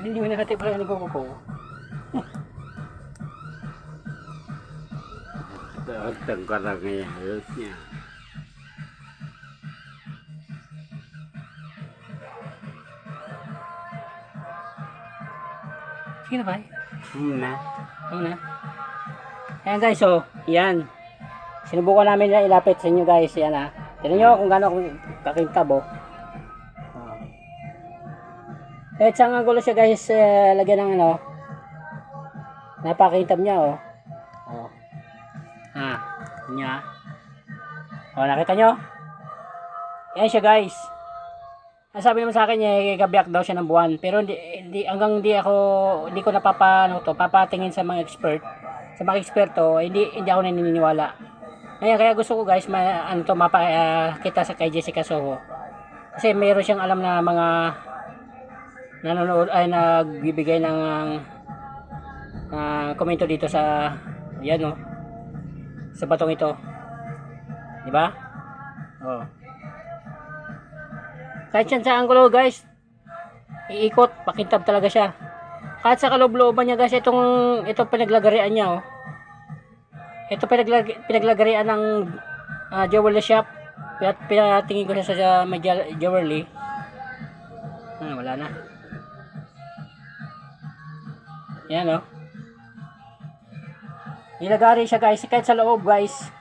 Hindi mo nakati pala ni Coco ko. Tengkorak niya, harusnya. Sige na ba? Na. Na. Ayan guys, so, yan. Sinubukan namin na ilapit sa inyo guys, yan ha. Tignan nyo kung gaano akong kakintab oh. Kahit saan ang gulo siya guys, lagyan ng ano, napakintab niya oh. Oh. Niya. Oh, nakita nyo? Yan siya guys. Sabi naman sa akin niya, gabiyak daw siya ng buwan. Pero hanggang hindi ko papatingin sa mga expert. Sa mga eksperto, hindi ako naniniwala. Kaya gusto ko guys, kita sa kay Jessica Soho. Kasi mayroon siyang alam na mga nanonood ay nagbibigay ng komento dito sa yan oh. Sa batong ito. Di ba? Oh. Kahit yan sa anggulo guys, iikot, pakintab talaga siya. Kahit sa kaloob-looban niya guys, ito pinaglagarian niya oh. Ito pinaglagarian ng jewelry shop. Pinatingin ko siya sa may jewelry. Wala na. Yan oh. Nilagari siya guys, kahit sa loob guys.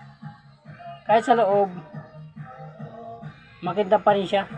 Kahit sa loob, makintab pa rin siya.